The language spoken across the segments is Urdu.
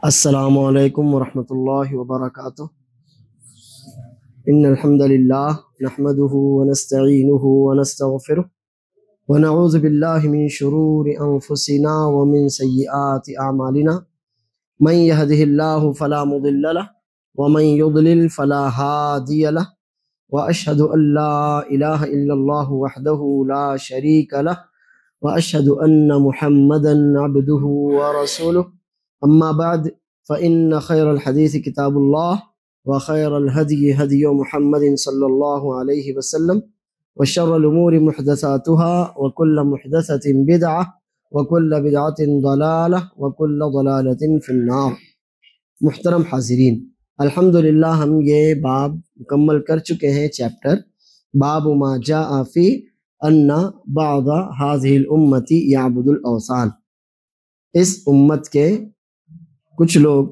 السلام علیکم ورحمۃ اللہ وبرکاتہ ان الحمد للہ نحمده ونستعینه ونستغفره ونعوذ باللہ من شرور انفسنا ومن سیئات اعمالنا من يهده اللہ فلا مضل له ومن يضلل فلا هادی له واشهد ان لا الہ الا اللہ وحده لا شریک له واشهد ان محمدا عبده ورسوله اما بعد فإن خير الحديث كتاب الله وخير الهدي هدي محمد صلى الله عليه وسلم وشر الأمور محدثاتها وكل محدثة بدعة وكل بدعة ضلالة وكل ضلالة في النار۔ محترم حاضرین، الحمدللہ ہم یہ باب مکمل کر چکے ہیں، چیپٹر باب ما جاء فی ان بعض هذه الامة يعبد الاوثان۔ اس امت کے کچھ لوگ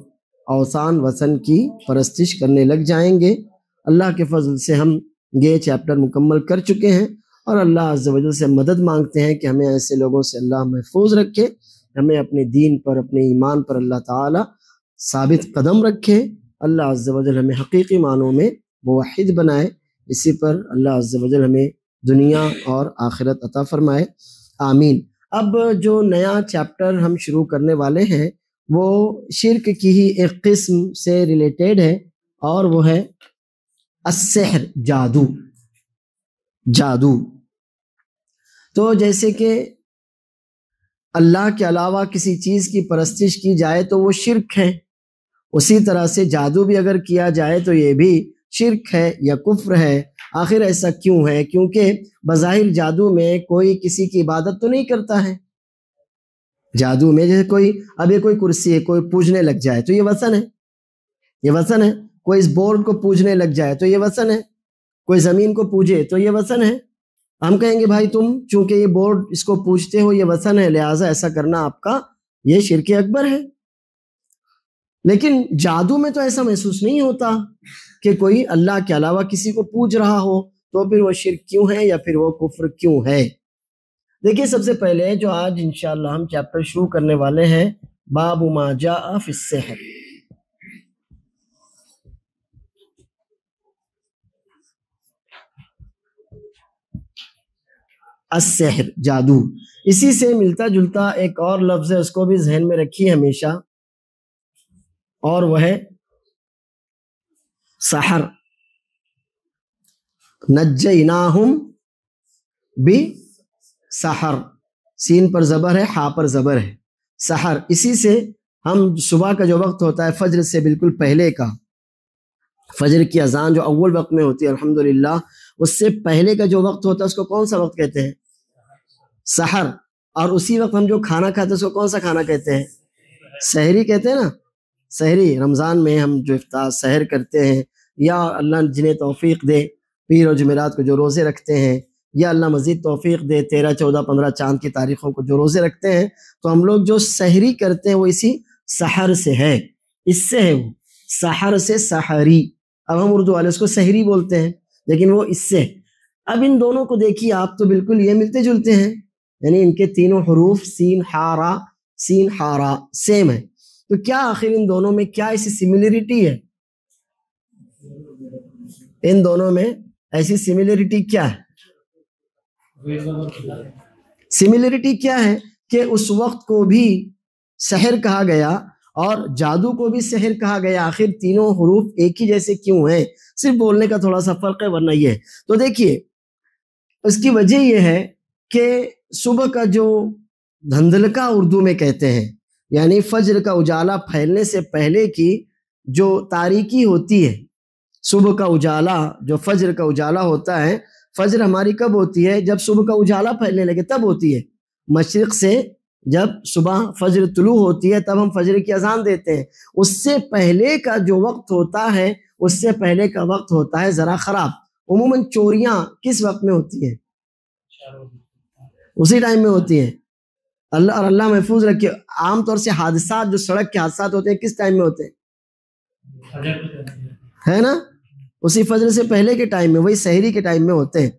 اوثان وثن کی پرستش کرنے لگ جائیں گے۔ اللہ کے فضل سے ہم یہ چیپٹر مکمل کر چکے ہیں اور اللہ عز و جل سے مدد مانگتے ہیں کہ ہمیں ایسے لوگوں سے اللہ محفوظ رکھے، ہمیں اپنے دین پر، اپنے ایمان پر اللہ تعالی ثابت قدم رکھے، اللہ عز و جل ہمیں حقیقی معنوں میں موحد بنائے، اسی پر اللہ عز و جل ہمیں دنیا اور آخرت عطا فرمائے، آمین۔ اب جو نیا چیپٹر ہم شروع کرنے والے ہیں وہ شرک کی ہی ایک قسم سے ریلیٹڈ ہے، اور وہ ہے السحر، جادو۔ تو جیسے کہ اللہ کے علاوہ کسی چیز کی پرستش کی جائے تو وہ شرک ہے، اسی طرح سے جادو بھی اگر کیا جائے تو یہ بھی شرک ہے یا کفر ہے۔ آخر ایسا کیوں ہے؟ کیونکہ بظاہر جادو میں کوئی کسی کی عبادت تو نہیں کرتا ہے۔ جادو میں جیسے کوئی کرسی ہے، کوئی پوجنے لگ جائے تو یہ وثن ہے، یہ وثن ہے۔ کوئی اس بورڈ کو پوجنے لگ جائے تو یہ وثن ہے، کوئی زمین کو پوجے تو یہ وثن ہے۔ ہم کہیں گے بھائی تم چونکہ یہ بورڈ اس کو پوجتے ہو، یہ وثن ہے، لہٰذا ایسا کرنا آپ کا یہ شرک اکبر ہے۔ لیکن جادو میں تو ایسا محسوس نہیں ہوتا کہ کوئی اللہ کے علاوہ کسی کو پوج رہا ہو، تو پھر وہ شرک کیوں ہے یا پھر وہ کفر کیوں ہے؟ دیکھیے، سب سے پہلے جو آج انشاءاللہ ہم چیپٹر شروع کرنے والے ہیں، باب ما جاء فی السحر۔ السحر، جادو، اسی سے ملتا جلتا ایک اور لفظ ہے، اس کو بھی ذہن میں رکھیے ہمیشہ، اور وہ ہے سحر۔ نجیناہم بسحر، سین پر زبر ہے، ہا پر زبر ہے، سحر۔ اسی سے ہم صبح کا جو وقت ہوتا ہے فجر سے بالکل پہلے کا، فجر کی اذان جو اول وقت میں ہوتی ہے الحمدللہ، اس سے پہلے کا جو وقت ہوتا ہے اس کو کون سا وقت کہتے ہیں؟ سحر۔ اور اسی وقت ہم جو کھانا کھاتے ہیں اس کو کون سا کھانا کہتے ہیں؟ سحری کہتے ہیں نا، سحری۔ رمضان میں ہم جو افطار سحر کرتے ہیں، یا اللہ جنہیں توفیق دے پیر و جمعرات کو جو روزے رکھتے ہیں، یا اللہ مزید توفیق دے 13، 14، 15 چاند کی تاریخوں کو جو روزے رکھتے ہیں، تو ہم لوگ جو سحری کرتے ہیں وہ اسی سحر سے ہے، اس سے ہے، وہ سحر سے سحری۔ اب ہم اردو والے اس کو سحری بولتے ہیں، لیکن وہ اس سے۔ اب ان دونوں کو دیکھیے آپ، تو بالکل یہ ملتے جلتے ہیں، یعنی ان کے تینوں حروف سین ہا را سیم ہے۔ تو کیا آخر ان دونوں میں کیا ایسی سملریٹی ہے؟ ان دونوں میں ایسی سملریٹی کیا ہے؟ سملریٹی کیا ہے کہ اس وقت کو بھی سحر کہا گیا اور جادو کو بھی سحر کہا گیا، آخر تینوں حروف ایک ہی جیسے کیوں ہیں؟ صرف بولنے کا تھوڑا سا فرق ہے، ورنہ یہ ہے۔ تو دیکھیے، اس کی وجہ یہ ہے کہ صبح کا جو دھندلکا اردو میں کہتے ہیں، یعنی فجر کا اجالا پھیلنے سے پہلے کی جو تاریکی ہوتی ہے، صبح کا اجالا، جو فجر کا اجالا ہوتا ہے، فجر ہماری کب ہوتی ہے؟ جب صبح کا اجالا پھیلنے لگے تب ہوتی ہے، مشرق سے جب صبح فجر طلوع ہوتی ہے تب ہم فجر کی اذان دیتے ہیں۔ اس سے پہلے کا جو وقت ہوتا ہے، اس سے پہلے کا وقت ہوتا ہے ذرا خراب۔ عموماً چوریاں کس وقت میں ہوتی ہیں؟ اسی ٹائم میں ہوتی ہیں۔ اللہ محفوظ رکھے، عام طور سے حادثات، جو سڑک کے حادثات ہوتے ہیں، کس ٹائم میں ہوتے ہیں؟ ہے نا، اسی فجر سے پہلے کے ٹائم میں، وہی سحری کے ٹائم میں ہوتے ہیں۔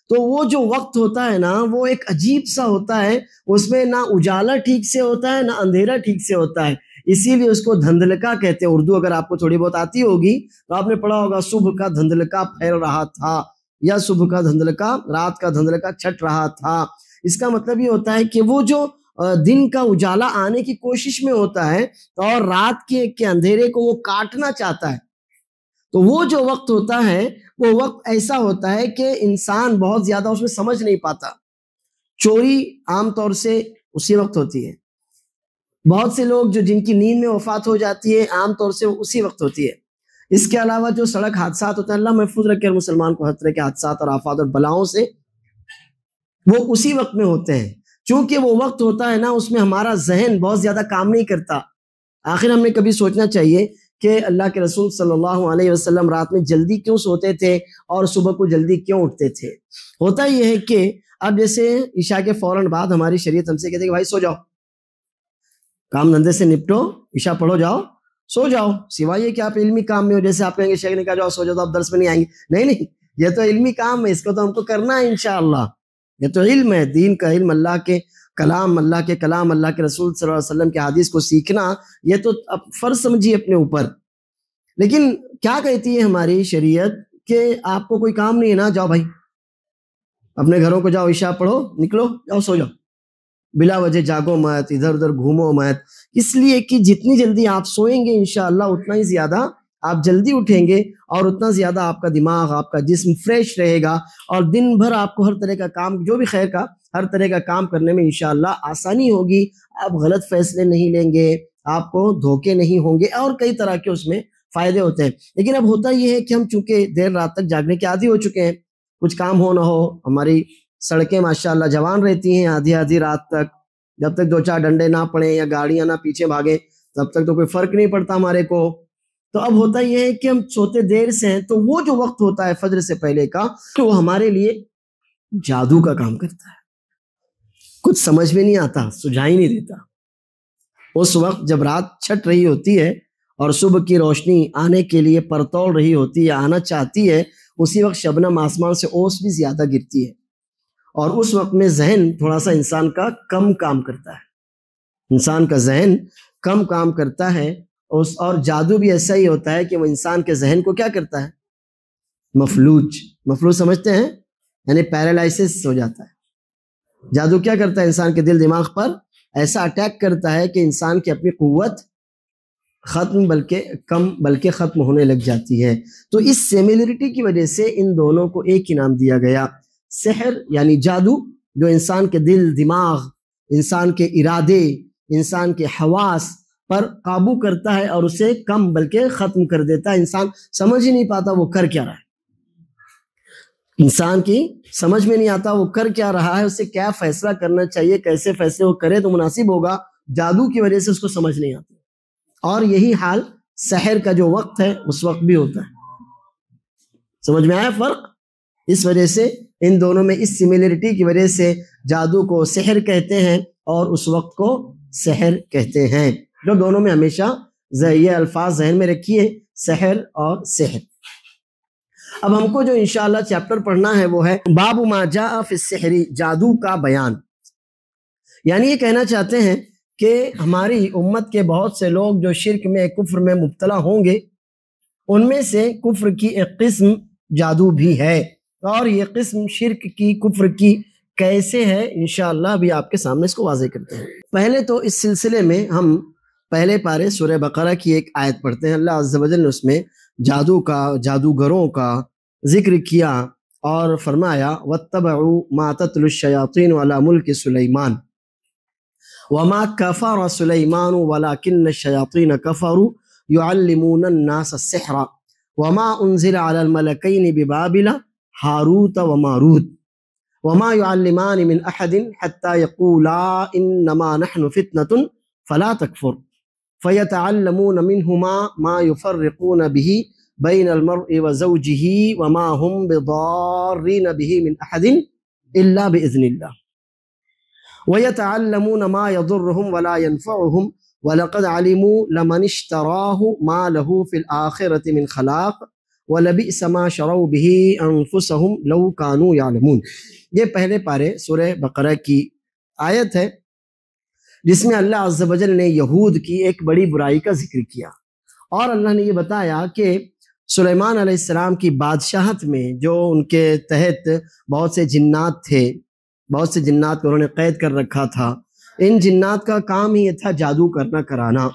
تو وہ جو وقت ہوتا ہے نا، وہ ایک عجیب سا ہوتا ہے، اس میں نہ اجالا ٹھیک سے ہوتا ہے نہ اندھیرا ٹھیک سے ہوتا ہے، اسی لیے اس کو دھندلکا کہتے ہیں۔ اردو اگر آپ کو تھوڑی بہت آتی ہوگی تو آپ نے پڑھا ہوگا صبح کا دھندلکا پھیل رہا تھا، یا صبح کا دھندلکا، رات کا دھندلکا چھٹ رہا تھا۔ اس کا مطلب یہ ہوتا ہے کہ وہ جو دن کا اجالا آنے کی کوشش میں ہوتا ہے اور رات کے اندھیرے کو وہ کاٹنا چاہتا ہے، تو وہ جو وقت ہوتا ہے وہ وقت ایسا ہوتا ہے کہ انسان بہت زیادہ اس میں سمجھ نہیں پاتا۔ چوری عام طور سے اسی وقت ہوتی ہے، بہت سے لوگ جو جن کی نیند میں وفات ہو جاتی ہے عام طور سے اسی وقت ہوتی ہے۔ اس کے علاوہ جو سڑک حادثات ہوتے ہیں، اللہ محفوظ رکھے ہر مسلمان کو ہر طرح کے حادثات اور آفات اور بلاؤں سے، وہ اسی وقت میں ہوتے ہیں۔ چونکہ وہ وقت ہوتا ہے نا، اس میں ہمارا ذہن بہت زیادہ کام نہیں کرتا۔ آخر ہم نے کبھی سوچنا چاہیے کہ اللہ کے رسول صلی اللہ علیہ وسلم رات میں جلدی کیوں سوتے تھے اور صبح کو جلدی کیوں اٹھتے تھے؟ ہوتا یہ ہے کہ اب جیسے عشاء کے فوراً بعد ہماری شریعت ہم سے کہتے ہیں کہ بھائی سو جاؤ، کام دھندے سے نپٹو، عشاء پڑھو، جاؤ سو جاؤ، سوائے یہ کہ آپ علمی کام میں ہو، جیسے آپ کہیں گے شیخ نے کہا جاؤ سو جاؤ تو آپ درس میں نہیں آئیں گے۔ نہیں، یہ تو علمی کام ہے، اس کو تو ہم کو کرنا ہے انشاءاللہ۔ یہ تو علم ہے، دین کا علم، اللہ کے کلام، اللہ کے رسول صلی اللہ علیہ وسلم کے حدیث کو سیکھنا، یہ تو فرض سمجھیے اپنے اوپر۔ لیکن کیا کہتی ہے ہماری شریعت کہ آپ کو کوئی کام نہیں ہے نا، جاؤ بھائی اپنے گھروں کو جاؤ، عشاء پڑھو، نکلو، جاؤ سو جاؤ، بلا وجہ جاگو مت، ادھر ادھر گھومو مت۔ اس لیے کہ جتنی جلدی آپ سوئیں گے انشاءاللہ اتنا ہی زیادہ آپ جلدی اٹھیں گے، اور اتنا زیادہ آپ کا دماغ، آپ کا جسم فریش رہے گا، اور دن بھر آپ کو ہر طرح کا کام، جو بھی خیر کا ہر طرح کا کام کرنے میں انشاءاللہ آسانی ہوگی۔ آپ غلط فیصلے نہیں لیں گے، آپ کو دھوکے نہیں ہوں گے، اور کئی طرح کے اس میں فائدے ہوتے ہیں۔ لیکن اب ہوتا یہ ہے کہ ہم چونکہ دیر رات تک جاگنے کے عادی ہو چکے ہیں، کچھ کام ہو نہ ہو، ہماری سڑکیں ماشاءاللہ جوان رہتی ہیں آدھی آدھی رات تک، جب تک دو چار ڈنڈے نہ پڑیں یا گاڑیاں نہ پیچھے بھاگیں تب تک تو کوئی فرق نہیں پڑتا ہمارے کو۔ تو اب ہوتا یہ ہے کہ ہم سوتے دیر سے ہیں، تو وہ جو وقت ہوتا ہے فجر سے پہلے کا، تو وہ ہمارے لیے جادو کا کام کرتا ہے، کچھ سمجھ میں نہیں آتا، سجھائی نہیں دیتا۔ اس وقت جب رات چھٹ رہی ہوتی ہے اور صبح کی روشنی آنے کے لیے پرتول رہی ہوتی ہے، آنا چاہتی ہے، اسی وقت شبنم آسمان سے اوس بھی زیادہ گرتی ہے، اور اس وقت میں ذہن تھوڑا سا انسان کا کم کام کرتا ہے، انسان کا ذہن کم کام کرتا ہے، اور جادو بھی ایسا ہی ہوتا ہے کہ وہ انسان کے ذہن کو کیا کرتا ہے؟ مفلوج سمجھتے ہیں، یعنی پیرالائسس ہو جاتا ہے۔ جادو کیا کرتا ہے؟ انسان کے دل دماغ پر ایسا اٹیک کرتا ہے کہ انسان کی اپنی قوت بلکہ ختم ہونے لگ جاتی ہے۔ تو اس سیملرٹی کی وجہ سے ان دونوں کو ایک ہی نام دیا گیا۔ سحر یعنی جادو، جو انسان کے دل دماغ، انسان کے ارادے، انسان کے حواس پر قابو کرتا ہے اور اسے کم بلکہ ختم کر دیتا ہے۔ انسان سمجھ ہی نہیں پاتا وہ کر کیا رہا ہے، انسان کی سمجھ میں نہیں آتا وہ کر کیا رہا ہے، اسے کیا فیصلہ کرنا چاہیے، کیسے فیصلے وہ کرے تو مناسب ہوگا، جادو کی وجہ سے اس کو سمجھ نہیں آتا۔ اور یہی حال سحر کا جو وقت ہے اس وقت بھی ہوتا ہے۔ سمجھ میں آیا فرق؟ اس وجہ سے ان دونوں میں اس سملرٹی کی وجہ سے جادو کو سحر کہتے ہیں اور اس وقت کو سحر کہتے ہیں، جو دونوں میں ہمیشہ یہ الفاظ ذہن میں رکھیے، سحر اور سحر۔ اب ہم کو جو انشاءاللہ چیپٹر پڑھنا ہے وہ ہے باب ما جاء فی السحر، جادو کا بیان۔ یعنی یہ کہنا چاہتے ہیں کہ ہماری امت کے بہت سے لوگ جو شرک میں، کفر میں مبتلا ہوں گے، ان میں سے کفر کی ایک قسم جادو بھی ہے، اور یہ قسم شرک کی، کفر کی کیسے ہے انشاءاللہ ابھی آپ کے سامنے اس کو واضح کرتے ہیں۔ پہلے تو اس سلسلے میں ہم پہلے پارے سورہ بقرہ کی ایک آیت پڑھتے ہیں۔ اللہ عز و جل نے اس میں جادو کا، جادوگروں کا ذکر کیا اور فرمایا وَاتَّبَعُوا مَا تَتْلُو الشَّيَاطِينُ عَلَى مُلْكِ سُلَيْمَانَ وَمَا كَفَرَ سُلَيْمَانُ وَلَكِنَّ الشَّيَاطِينَ كَفَرُوا يُعَلِّمُونَ النَّاسَ السِّحْرَ وَمَا أُنزِلَ عَلَى الْمَلَكَيْنِ بِبَابِلَ هَارُوتَ وَمَارُوتَ وَمَا يُعَلِّمَانِ مِنْ أَحَدٍ حَتَّى يَقُولَا إِنَّمَا نَحْنُ فِتْنَةٌ فَلَا تَكْفُرْ فَيَتَعَلَّمُونَ مِنْهُمَا مَا يُفَرِّقُونَ بِهِ بَيْنَ الْمَرْءِ وَزَوْجِهِ وَمَا هُمْ بِضَارِّينَ بِهِ مِنْ أَحَدٍ إِلَّا بِإِذْنِ اللَّهِ وَيَتَعَلَّمُونَ مَا يَضُرُّهُمْ وَلَا يَنْفَعُهُمْ وَلَقَدْ عَلِمُوا لَمَنِ اشْتَرَاهُ مَا لَهُ فِي الْآخِرَةِ مِنْ خَلَاقٍ وَلَبِئْسَ مَا شَرَوْا بِهِ أَنفُسَهُمْ لَوْ كَانُوا يَعْلَمُونَ۔ یہ پہلے پارے سورہ بقرہ کی آیت ہے۔ جس میں اللہ عز و جل نے یہود کی ایک بڑی برائی کا ذکر کیا، اور اللہ نے یہ بتایا کہ سلیمان علیہ السلام کی بادشاہت میں جو ان کے تحت بہت سے جنات تھے، بہت سے جنات کو انہوں نے قید کر رکھا تھا، ان جنات کا کام ہی یہ تھا جادو کرنا کرانا،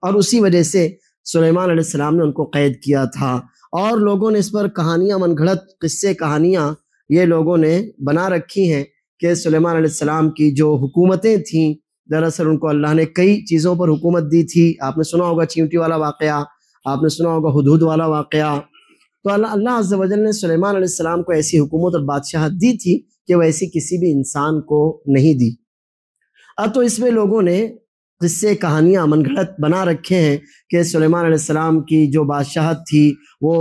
اور اسی وجہ سے سلیمان علیہ السلام نے ان کو قید کیا تھا، اور لوگوں نے اس پر کہانیاں من گھڑت قصے کہانیاں یہ لوگوں نے بنا رکھی ہیں کہ سلیمان علیہ السلام کی جو حکومتیں تھیں دراصل ان کو اللہ نے کئی چیزوں پر حکومت دی تھی۔ آپ نے سنا ہوگا چیونٹی والا واقعہ، آپ نے سنا ہوگا ہدہد والا واقعہ۔ تو اللہ عز و جل نے سلیمان علیہ السلام کو ایسی حکومت اور بادشاہت دی تھی کہ وہ ایسی کسی بھی انسان کو نہیں دی۔ اب تو اس میں لوگوں نے قصے کہانیاں من گھڑت بنا رکھے ہیں کہ سلیمان علیہ السلام کی جو بادشاہت تھی وہ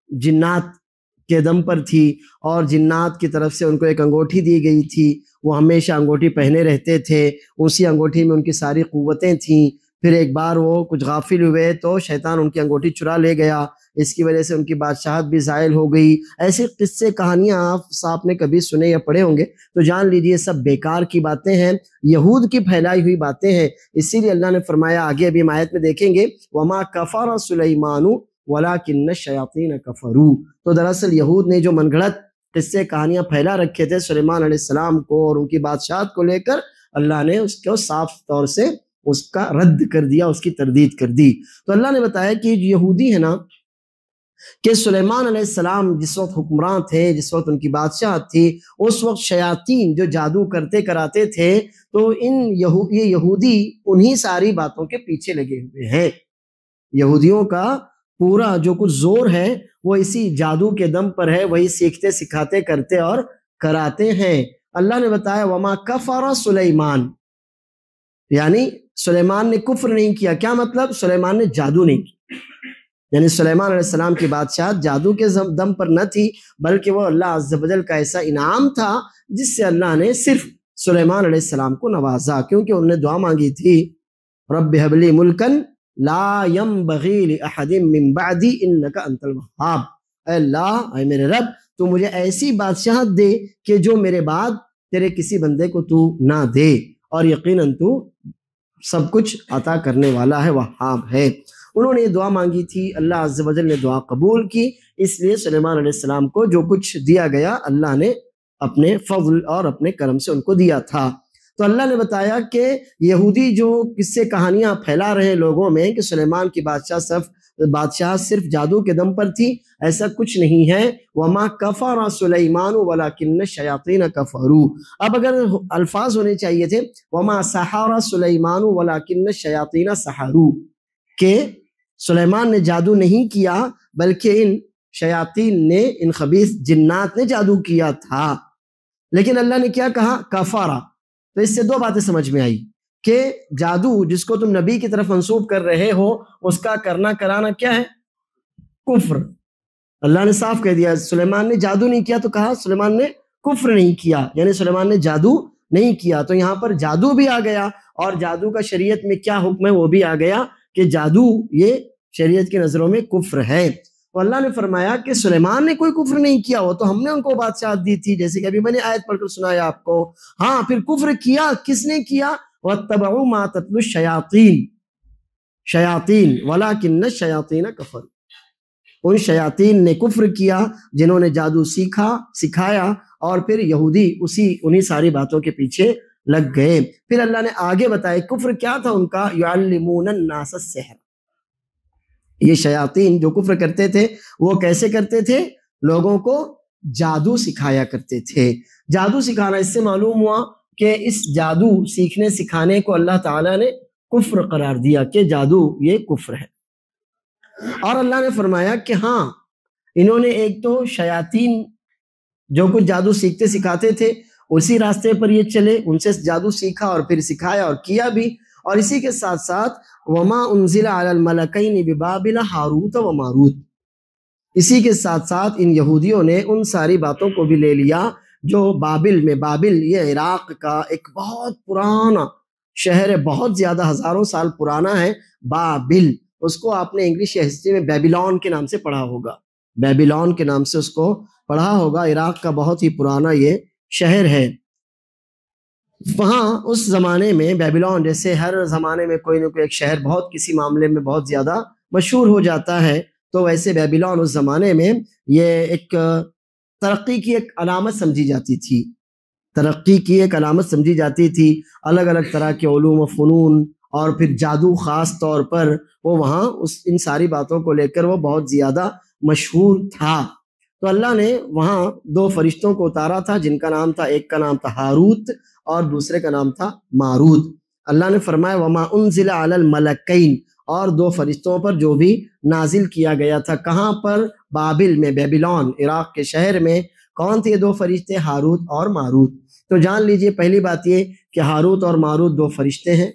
جنات کے دم پر تھی، اور جنات کی طرف سے ان کو ایک انگوٹھی دی گئی تھی، وہ ہمیشہ انگوٹھی پہنے رہتے تھے، اسی انگوٹھی میں ان کی ساری قوتیں تھیں۔ پھر ایک بار وہ کچھ غافل ہوئے تو شیطان ان کی انگوٹھی چرا لے گیا، اس کی وجہ سے ان کی بادشاہت بھی زائل ہو گئی۔ ایسے قصے کہانیاں آپ نے کبھی سنے یا پڑھے ہوں گے تو جان لیجئے سب بیکار کی باتیں ہیں، یہود کی پھیلائی ہوئی باتیں ہیں۔ اسی لیے اللہ نے فرمایا، آگے ابھی ہم آیت میں دیکھیں گے، وَمَا كَفَرَ سُلَيْمَانُ وَلَكِنَّ الشَّيَاطِينَ كَفَرُوا۔ تو دراصل یہود نے جو من گھڑت قصے کہانیاں پھیلا رکھے تھے سلیمان علیہ السلام کو اور ان کی بادشاہت کو لے کر، اللہ نے اس کو صاف طور سے اس کا رد کر دیا، اس کی تردید کر دی۔ تو اللہ نے بتایا کہ یہودی ہے نا، کہ سلیمان علیہ السلام جس وقت حکمران تھے، جس وقت ان کی بادشاہت تھی، اس وقت شیاطین جو جادو کرتے کراتے تھے، تو یہ یہودی انہی ساری باتوں کے پیچھے لگے ہوئے ہیں۔ یہودیوں کا پورا جو کچھ زور ہے وہ اسی جادو کے دم پر ہے، وہی سیکھتے سکھاتے کرتے اور کراتے ہیں۔ اللہ نے بتایا وما کفر سلیمان، یعنی سلیمان نے کفر نہیں کیا۔ کیا مطلب؟ سلیمان نے جادو نہیں کیا، یعنی سلیمان علیہ السلام کی بادشاہت جادو کے دم پر نہ تھی، بلکہ وہ اللہ عز و جل کا ایسا انعام تھا جس سے اللہ نے صرف سلیمان علیہ السلام کو نوازا، کیونکہ انہوں نے دعا مانگی تھی، رب هب لی ملکا لا ينبغی لأحد من بعدی انک انت الوہاب۔ اے اللہ، اے میرے رب، تو مجھے ایسی بادشاہت دے کہ جو میرے بعد تیرے کسی بندے کو تو نہ دے، اور یقیناً تو سب کچھ عطا کرنے والا ہے، وہاب ہے۔ انہوں نے یہ دعا مانگی تھی، اللہ عز و جل نے دعا قبول کی، اس لیے سلیمان علیہ السلام کو جو کچھ دیا گیا اللہ نے اپنے فضل اور اپنے کرم سے ان کو دیا تھا۔ تو اللہ نے بتایا کہ یہودی جو قصے کہانیاں پھیلا رہے لوگوں میں کہ سلیمان کی بادشاہ صرف جادو کے دم پر تھی، ایسا کچھ نہیں ہے۔ وَمَا كَفَرَ سُلَيْمَانُ وَلَكِنَّ الشَّيَاطِينَ كَفَرُوا۔ اب اگر الفاظ ہونے چاہیے تھے وَمَا سَحَرَ سُلَيْمَانُ وَلَكِنَّ الشَّيَاطِينَ سَحَرُوا، کہ سلیمان نے جادو نہیں کیا بلکہ ان شیاطین نے، ان خبیث جنات نے جادو کیا تھا۔ لیکن اللہ نے کیا کہا؟ کفارہ۔ تو اس سے دو باتیں سمجھ میں آئی کہ جادو جس کو تم نبی کی طرف منسوب کر رہے ہو اس کا کرنا کرانا کیا ہے؟ کفر۔ اللہ نے صاف کہہ دیا سلیمان نے جادو نہیں کیا، تو کہا سلیمان نے کفر نہیں کیا، یعنی سلیمان نے جادو نہیں کیا۔ تو یہاں پر جادو بھی آ گیا، اور جادو کا شریعت میں کیا حکم ہے وہ بھی آ گیا کہ جادو یہ شریعت کی نظروں میں کفر ہے۔ تو اللہ نے فرمایا کہ سلیمان نے کوئی کفر نہیں کیا، وہ تو ہم نے ان کو بادشاہت دی تھی، جیسے کہ ابھی میں نے آیت پڑھ کر سنایا آپ کو۔ ہاں، پھر کفر کیا کس نے کیا؟ وَاتَّبَعُوا مَا تَتْلُو الشَّيَاطِينُ، شیاطین، وَلَكِنَّ الشَّيَاطِينَ كَفَرُوا، ان شیاطین نے کفر کیا جنہوں نے جادو سکھایا، اور پھر یہودی انہی ساری باتوں کے پیچھے لگ گئے۔ پھر اللہ نے آگے بتایا کفر کیا تھا ان کا، يُعَلِّمُونَ النَّاسَ السِّحْرَ۔ یہ شیاطین جو کفر کرتے تھے وہ کیسے کرتے تھے؟ لوگوں کو جادو سکھایا کرتے تھے۔ جادو سکھانا، اس سے معلوم ہوا کہ اس جادو سیکھنے سکھانے کو اللہ تعالیٰ نے کفر قرار دیا کہ جادو یہ کفر ہے۔ اور اللہ نے فرمایا کہ ہاں، انہوں نے ایک تو شیاطین جو کچھ جادو سیکھتے سکھاتے تھے اسی راستے پر یہ چلے، ان سے جادو سیکھا اور پھر سکھایا اور کیا بھی، اور اسی کے ساتھ ساتھ وَمَا أُنزِلَ عَلَى الْمَلَكَيْنِ بِبَابِلَ ہاروت و ماروت، اسی کے ساتھ ساتھ ان یہودیوں نے ان ساری باتوں کو بھی لے لیا جو بابل میں، بابل یہ عراق کا ایک بہت پرانا شہر ہے، بہت زیادہ ہزاروں سال پرانا ہے بابل۔ اس کو آپ نے انگلش یا ہسٹری میں بیبیلون کے نام سے پڑھا ہوگا، بیبیلون کے نام سے اس کو پڑھا ہوگا۔ عراق کا بہت ہی پرانا یہ شہر ہے۔ وہاں اس زمانے میں بیبیلون، جیسے ہر زمانے میں کوئی نہ کوئی ایک شہر بہت کسی معاملے میں بہت زیادہ مشہور ہو جاتا ہے، تو ویسے بیبیلون اس زمانے میں یہ ایک ترقی کی ایک علامت سمجھی جاتی تھی، ترقی کی ایک علامت سمجھی جاتی تھی۔ الگ الگ طرح کے علوم و فنون اور پھر جادو خاص طور پر وہ وہاں ان ساری باتوں کو لے کر وہ بہت زیادہ مشہور تھا۔ تو اللہ نے وہاں 2 فرشتوں کو اتارا تھا، جن کا نام تھا، ایک کا نام تھا ہاروت اور دوسرے کا نام تھا ماروت۔ اللہ نے فرمایا وما انزل علی الملکین، اور 2 فرشتوں پر جو بھی نازل کیا گیا تھا۔ کہاں پر؟ بابل میں، بیبیلون عراق کے شہر میں۔ کون تھے 2 فرشتے؟ ہاروت اور ماروت۔ تو جان لیجئے پہلی بات یہ کہ ہاروت اور ماروت 2 فرشتے ہیں۔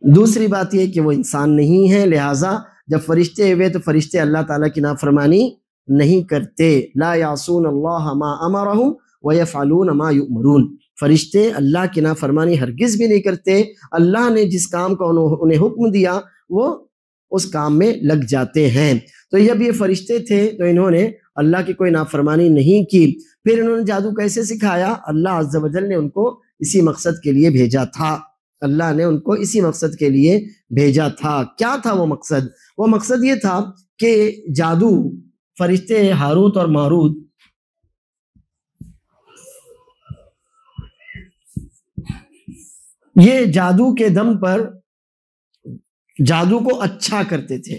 دوسری بات یہ کہ وہ انسان نہیں ہیں، لہٰذا جب فرشتے ہوئے تو فرشتے اللہ تعالیٰ کی نافرمانی نہیں کرتے۔ لا یعصون اللہ ما امرہم ویفعلون ما یؤمرون، فرشتے اللہ کی نافرمانی ہرگز بھی نہیں کرتے، اللہ نے جس کام کا انہیں حکم دیا وہ اس کام میں لگ جاتے ہیں۔ تو جب یہ فرشتے تھے تو انہوں نے اللہ کی کوئی نافرمانی نہیں کی۔ پھر انہوں نے جادو کیسے سکھایا؟ اللہ عز و جل نے ان کو اسی مقصد کے لیے بھیجا تھا، اللہ نے ان کو اسی مقصد کے لیے بھیجا تھا۔ کیا تھا وہ مقصد؟ وہ مقصد یہ تھا کہ جادو، فرشتے ہاروت اور ماروت یہ جادو کے دم پر جادو کو اچھا کرتے تھے،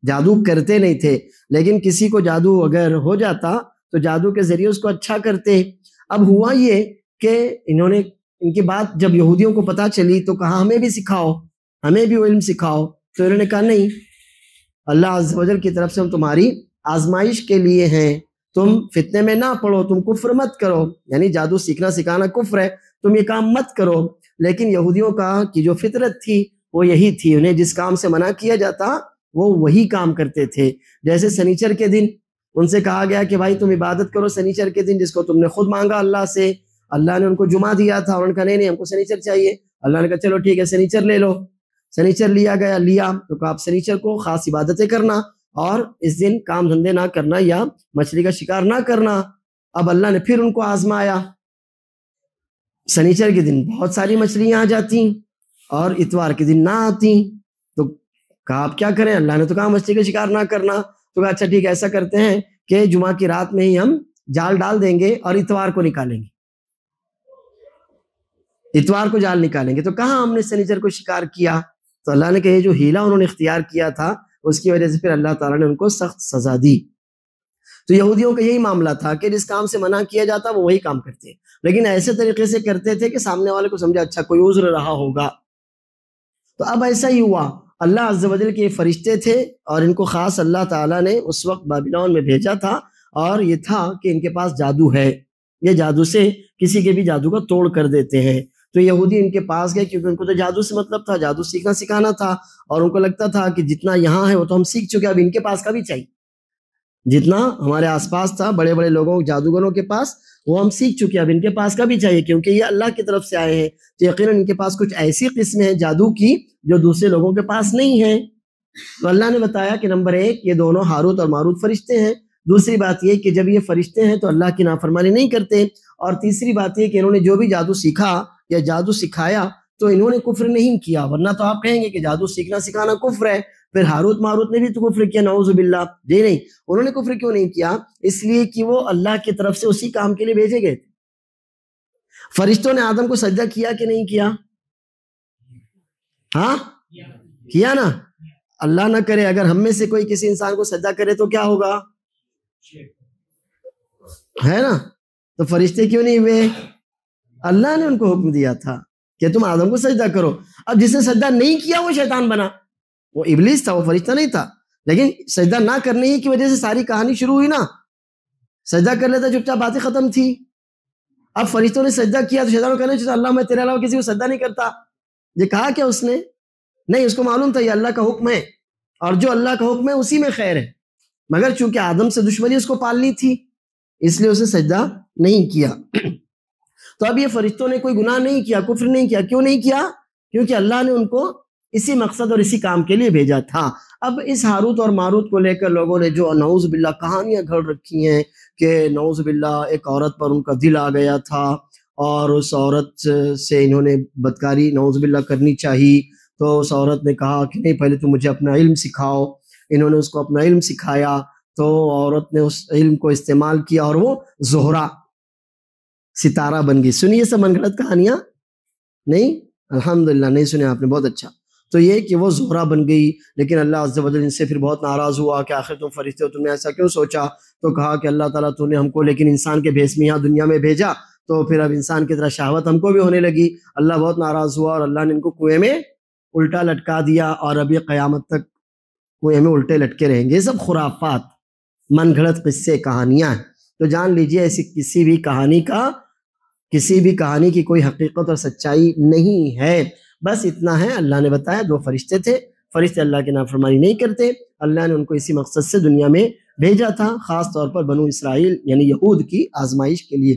جادو کرتے نہیں تھے، لیکن کسی کو جادو اگر ہو جاتا تو جادو کے ذریعے اس کو اچھا کرتے۔ اب ہوا یہ کہ انہوں نے، ان کی بات جب یہودیوں کو پتہ چلی تو کہا ہمیں بھی سکھاؤ، ہمیں بھی علم سکھاؤ۔ تو انہوں نے کہا نہیں، اللہ عز و جل کی طرف سے ہم تمہاری آزمائش کے لیے ہیں، تم فتنے میں نہ پڑو، تم کفر مت کرو، یعنی جادو سیکھنا سکھانا کفر ہے، تم یہ کام مت کرو۔ لیکن یہودیوں کا کی جو فطرت تھی وہ یہی تھی، انہیں جس کام سے منع کیا جاتا وہ وہی کام کرتے تھے۔ جیسے سنیچر کے دن ان سے کہا گیا کہ بھائی تم عبادت کرو سنیچر کے دن، جس کو تم نے خود مانگا اللہ سے، اللہ نے ان کو جمعہ دیا تھا، انہوں نے کہا نہیں ہم کو سنیچر چاہیے، اللہ نے کہا چلو ٹھیک ہے سنیچر لے لو، سنیچر لیا تو کہا آپ سنیچر کو خاص عبادتیں کرنا اور اس دن کام دھندے نہ کرنا یا مچھلی کا شکار نہ کرنا۔ اب اللہ نے پھر ان کو آزمایا، سنیچر کے دن بہت ساری مچھلیاں آ جاتی اور اتوار کے دن نہ آتی، تو کہا آپ کیا کریں، اللہ نے تو کہا مچھلی کا شکار نہ کرنا، تو کہا اچھا ٹھیک ہے ایسا کرتے ہیں کہ جمعہ کی رات میں ہی ہم جال ڈال دیں گے اور اتوار کو نکالیں گے، اتوار کو جال نکالیں گے۔ تو کہاں ہم نے سنیچر کو شکار کیا؟ تو اللہ نے کہا یہ جو ہیلا انہوں نے اختیار کیا تھا اس کی وجہ سے پھر اللہ تعالیٰ نے ان کو سخت سزا دی۔ تو یہودیوں کا یہی معاملہ تھا کہ جس کام سے منع کیا جاتا وہ وہی کام کرتے، لیکن ایسے طریقے سے کرتے تھے کہ سامنے والے کو سمجھا اچھا کوئی عذر رہا ہوگا۔ تو اب ایسا ہی ہوا، اللہ عز و جل کے فرشتے تھے اور ان کو خاص اللہ تعالیٰ نے اس وقت بابلون میں بھیجا تھا، اور یہ تھا کہ ان کے پاس جادو ہے، یہ جادو سے کسی کے بھی جادو کا توڑ کر دیتے ہیں۔ تو یہودی ان کے پاس گئے کیونکہ ان کو تو جادو سے مطلب تھا، جادو سیکھنا سکھانا تھا، اور ان کو لگتا تھا کہ جتنا یہاں ہے وہ تو ہم سیکھ چکے، اب ان کے پاس کا بھی چاہیے، جتنا ہمارے آس پاس تھا بڑے بڑے لوگوں جادوگروں کے پاس وہ ہم سیکھ چکے، اب ان کے پاس کا بھی چاہیے، کیونکہ یہ اللہ کی طرف سے آئے ہیں تو یقیناً ان کے پاس کچھ ایسی قسمیں ہیں جادو کی جو دوسرے لوگوں کے پاس نہیں ہیں۔ تو اللہ نے بتایا کہ نمبر 1 یہ دونوں ہاروت اور ماروت فرشتے ہیں، دوسری بات یہ کہ جب یہ فرشتے ہیں تو اللہ کی نافرمانی نہیں کرتے، اور تیسری بات یہ کہ انہوں نے جو بھی جادو سیکھا یا جادو سکھایا تو انہوں نے کفر نہیں کیا، ورنہ تو آپ کہیں گے کہ جادو سیکھنا سکھانا کفر ہے، پھر ہاروت ماروت نے بھی تو کفر کیا، نعوذ باللہ۔ جی نہیں، انہوں نے کفر کیوں نہیں کیا؟ اس لیے کہ وہ اللہ کی طرف سے اسی کام کے لیے بھیجے گئے تھے۔ فرشتوں نے آدم کو سجدہ کیا کہ نہیں کیا؟ ہاں کیا نا۔ اللہ نہ کرے اگر ہم میں سے کوئی کسی انسان کو سجدہ کرے تو کیا ہوگا، ہے نا؟ تو فرشتے کیوں نہیں ہوئے؟ اللہ نے ان کو حکم دیا تھا کہ تم آدم کو سجدہ کرو۔ اب جس نے سجدہ نہیں کیا وہ شیطان بنا، وہ ابلیس تھا، وہ فرشتہ نہیں تھا، لیکن سجدہ نہ کرنے ہی کی وجہ سے ساری کہانی شروع ہوئی نا۔ سجدہ کر لیتا چپ چاپ باتیں ختم تھی۔ اب فرشتوں نے سجدہ کیا تو شیطان کو کہنا چاہتا اللہ میں تیرے علاوہ کسی کو سجدہ نہیں کرتا۔ یہ کہا کیا اس نے؟ نہیں، اس کو معلوم تھا یہ اللہ کا حکم ہے، اور جو اللہ کا حکم ہے اسی میں خیر ہے، مگر چونکہ آدم سے دشمنی اس کو پالنی تھی اس لیے اسے سجدہ نہیں کیا۔ تو اب یہ فرشتوں نے کوئی گناہ نہیں کیا، کفر نہیں کیا، کیوں نہیں کیا؟ کیونکہ اللہ نے ان کو اسی مقصد اور اسی کام کے لیے بھیجا تھا۔ اب اس ہاروت اور ماروت کو لے کر لوگوں نے جو نعوذ باللہ کہانیاں گھڑ رکھی ہیں کہ نعوذ باللہ ایک عورت پر ان کا دل آ گیا تھا اور اس عورت سے انہوں نے بدکاری نعوذ باللہ کرنی چاہی، تو اس عورت نے کہا کہ نہیں پہلے تو مجھے اپنا علم سکھاؤ۔ انہوں نے اس کو اپنا علم سکھایا تو عورت نے اس علم کو استعمال کیا اور وہ زہرہ ستارہ بن گئی۔ سنیے سب من گھڑت کہانیاں؟ نہیں، الحمدللہ نہیں سنے آپ نے، بہت اچھا۔ تو یہ کہ وہ زہرہ بن گئی، لیکن اللہ عز و جل ان سے پھر بہت ناراض ہوا کہ آخر تم فرشتے ہو، تم نے ایسا کیوں سوچا؟ تو کہا کہ اللہ تعالیٰ تو نے ہم کو لیکن انسان کے بھیس میں یہاں دنیا میں بھیجا، تو پھر اب انسان کی طرح شہوت ہم کو بھی ہونے لگی۔ اللہ بہت ناراض ہوا اور اللہ نے ان کو کنویں میں الٹا لٹکا دیا، اور اب یہ قیامت تک کنویں میں الٹے لٹکے رہیں گے۔ یہ سب خرافات، من گھڑت قصے کہانیاں ہیں۔ تو جان لیجئے ایسی کسی بھی کہانی کی کوئی حقیقت اور سچائی نہیں ہے۔ بس اتنا ہے، اللہ نے بتایا 2 فرشتے تھے، فرشتے اللہ کی نافرمانی نہیں کرتے، اللہ نے ان کو اسی مقصد سے دنیا میں بھیجا تھا، خاص طور پر بنو اسرائیل یعنی یہود کی آزمائش کے لیے۔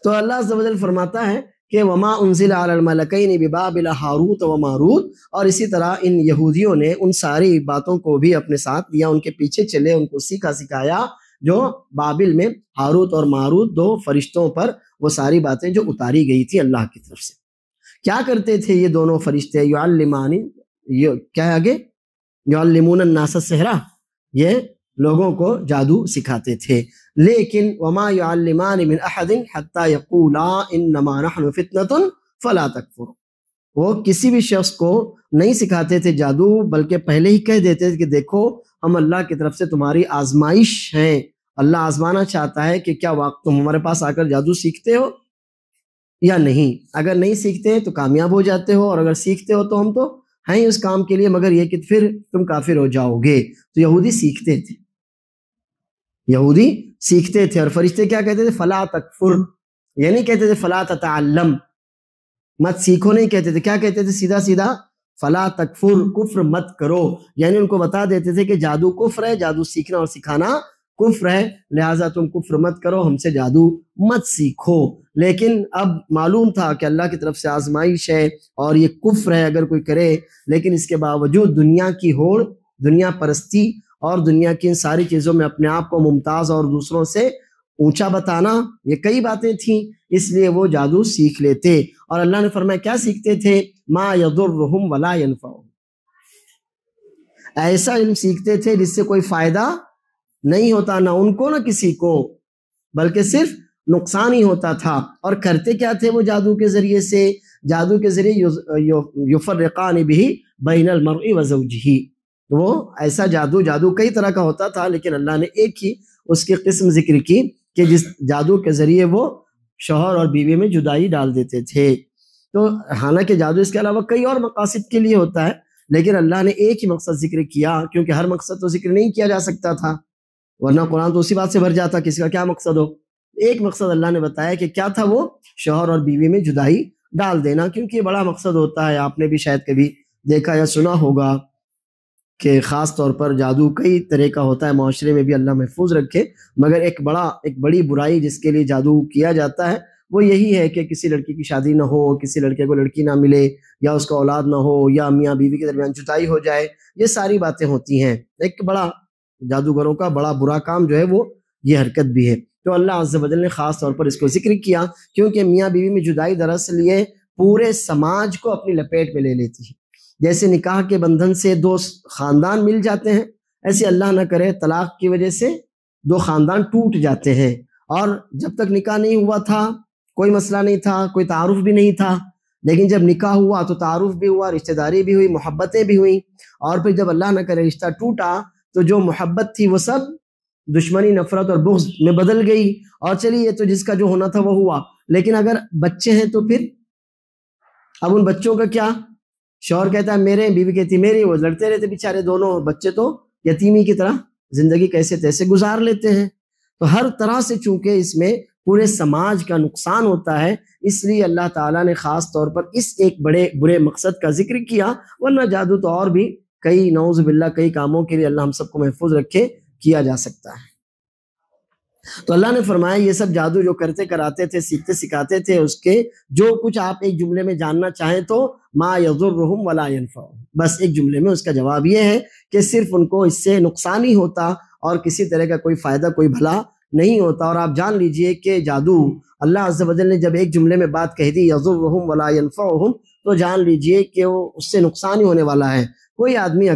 تو اللہ عز و جل فرماتا ہے کہ وما انزل علی الملکین ببابل ہاروت و ماروت، اور اسی طرح ان یہودیوں نے ان ساری باتوں کو بھی اپنے ساتھ لیا، ان کے پیچھے چلے، ان کو سیکھا سکھایا جو بابل میں ہاروت اور ماروت 2 فرشتوں پر وہ ساری باتیں جو اتاری گئی تھی اللہ کی طرف سے۔ کیا کرتے تھے یہ دونوں فرشتے؟ کیا ہے آگے؟ یعلمون الناس السحر، یہ لوگوں کو جادو سکھاتے تھے۔ لیکن وما يعلمان من احد حتى يقولا انما نحن فتنة فلا تكفر، وہ کسی بھی شخص کو نہیں سکھاتے تھے جادو، بلکہ پہلے ہی کہہ دیتے تھے کہ دیکھو ہم اللہ کی طرف سے تمہاری آزمائش ہیں، اللہ آزمانا چاہتا ہے کہ کیا تم ہمارے پاس آ کر جادو سیکھتے ہو یا نہیں۔ اگر نہیں سیکھتے تو کامیاب ہو جاتے ہو، اور اگر سیکھتے ہو تو ہم تو ہیں اس کام کے لیے، مگر یہ کہ پھر تم کافر ہو جاؤ گے۔ تو یہودی سیکھتے تھے، اور فرشتے کیا کہتے تھے؟ فلا تکفر، یہ نہیں کہتے تھے فلا تتعلم، مت سیکھو نہیں کہتے تھے، کیا کہتے تھے؟ سیدھا سیدھا فلا تکفر، کفر مت کرو، یعنی ان کو بتا دیتے تھے کہ جادو کفر ہے، جادو سیکھنا اور سکھانا کفر ہے، لہٰذا تم کفر مت کرو، ہم سے جادو مت سیکھو۔ لیکن اب معلوم تھا کہ اللہ کی طرف سے آزمائش ہے اور یہ کفر ہے اگر کوئی کرے، لیکن اس کے باوجود دنیا کی ہوڑ، دنیا پرستی اور دنیا کی ان ساری چیزوں میں اپنے آپ کو ممتاز اور دوسروں سے اونچا بتانا، یہ کئی باتیں تھیں، اس لیے وہ جادو سیکھ لیتے۔ اور اللہ نے فرمایا کیا سیکھتے تھے؟ ما یضرہم ولا ینفعہم، ایسا علم سیکھتے تھے جس سے کوئی فائدہ نہیں ہوتا، نہ ان کو نہ کسی کو، بلکہ صرف نقصان ہی ہوتا تھا۔ اور کرتے کیا تھے وہ جادو کے ذریعے سے؟ جادو کے ذریعے یفرقان بہ بین المرء وزوجہ، وہ ایسا جادو کئی طرح کا ہوتا تھا، لیکن اللہ نے ایک ہی اس کی قسم ذکر کی کہ جس جادو کے ذریعے وہ شوہر اور بیوی میں جدائی ڈال دیتے تھے۔ تو حالانکہ جادو اس کے علاوہ کئی اور مقاصد کے لیے ہوتا ہے، لیکن اللہ نے ایک ہی مقصد ذکر کیا، کیونکہ ہر مقصد تو ذکر نہیں کیا جا سکتا تھا، ورنہ قرآن تو اسی بات سے بھر جاتا کسی کا کیا مقصد ہو۔ ایک مقصد اللہ نے بتایا کہ کیا تھا، وہ شوہر اور بیوی میں جدائی ڈال دینا، کیونکہ یہ بڑا مقصد ہوتا ہے۔ آپ نے بھی شاید کبھی دیکھا یا سنا ہوگا کہ خاص طور پر جادو کئی طرح کا ہوتا ہے، معاشرے میں بھی اللہ محفوظ رکھے، مگر ایک بڑی برائی جس کے لیے جادو کیا جاتا ہے وہ یہی ہے کہ کسی لڑکی کی شادی نہ ہو، کسی لڑکے کو لڑکی نہ ملے، یا اس کو اولاد نہ ہو، یا میاں بیوی کے درمیان جدائی ہو جائے، یہ ساری باتیں ہوتی ہیں۔ ایک بڑا جادوگروں کا بڑا برا کام جو ہے وہ یہ حرکت بھی ہے۔ تو اللہ عز و جل نے خاص طور پر اس کو ذکر کیا، کیونکہ میاں بیوی میں جدائی دراصل یہ پورے سماج کو اپنی لپیٹ میں لے لیتی ہے۔ جیسے نکاح کے بندھن سے 2 خاندان مل جاتے ہیں، ایسے اللہ نہ کرے طلاق کی وجہ سے 2 خاندان ٹوٹ جاتے ہیں۔ اور جب تک نکاح نہیں ہوا تھا کوئی مسئلہ نہیں تھا، کوئی تعارف بھی نہیں تھا، لیکن جب نکاح ہوا تو تعارف بھی ہوا، رشتہ داری بھی ہوئی، محبتیں بھی ہوئیں، اور پھر جب اللہ نہ کرے رشتہ ٹوٹا تو جو محبت تھی وہ سب دشمنی، نفرت اور بغض میں بدل گئی، اور چلیے تو جس کا جو ہونا تھا وہ ہوا۔ لیکن اگر بچے ہیں تو پھر اب ان بچوں کا کیا؟ شوہر کہتا ہے میرے، بیوی کہتی میری، وہ لڑتے رہتے بیچارے دونوں، بچے تو یتیمی کی طرح زندگی کیسے تیسے گزار لیتے ہیں۔ تو ہر طرح سے چونکہ اس میں پورے سماج کا نقصان ہوتا ہے، اس لیے اللہ تعالیٰ نے خاص طور پر اس ایک بڑے برے مقصد کا ذکر کیا، ورنہ جادو تو اور بھی کئی، نعوذ باللہ، کئی کاموں کے لیے اللہ ہم سب کو محفوظ رکھے کیا جا سکتا ہے۔ تو اللہ نے فرمایا یہ سب جادو جو کرتے کراتے تھے، سیکھتے سکھاتے تھے، اس کے جو کچھ آپ ایک جملے میں جاننا چاہیں تو ما یضرہم ولا ینفعہم، بس ایک جملے میں اس کا جواب یہ ہے کہ صرف ان کو اس سے نقصان ہی ہوتا اور کسی طرح کا کوئی فائدہ، کوئی بھلا نہیں ہوتا۔ اور آپ جان لیجئے کہ جادو اللہ عز و جل نے جب ایک جملے میں بات کہہ دی یضرہم ولا ینفعہم، تو جان لیجئے کہ وہ اس سے نقصان ہی ہونے والا ہے۔ کوئی آدمی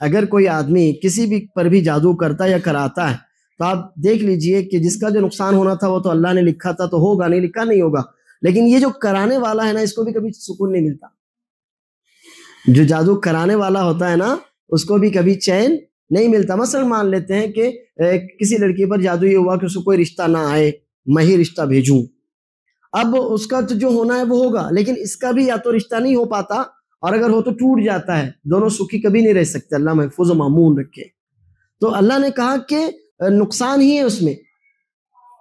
اگر کوئی آدمی کسی بھی پر بھی جادو کرتا یا کراتا ہے تو آپ دیکھ لیجئے کہ جس کا جو نقصان ہونا تھا وہ تو اللہ نے لکھا تھا، تو ہوگا، نہیں لکھا نہیں ہوگا۔ لیکن یہ جو کرانے والا ہے نا، اس کو بھی کبھی سکون نہیں ملتا۔ جو جادو کرانے والا ہوتا ہے نا، اس کو بھی کبھی چین نہیں ملتا۔ مثلا مان لیتے ہیں کہ کسی لڑکی پر جادو یہ ہوا کہ اس کو کوئی رشتہ نہ آئے، میں ہی رشتہ بھیجوں۔ اب اس کا تو جو ہونا ہے وہ ہوگا، لیکن اس کا بھی یا تو رشتہ نہیں ہو پاتا، اور اگر ہو تو ٹوٹ جاتا ہے۔ دونوں سکھی کبھی نہیں رہ سکتے، اللہ محفوظ و معمون رکھے۔ تو اللہ نے کہا کہ نقصان ہی ہے اس میں،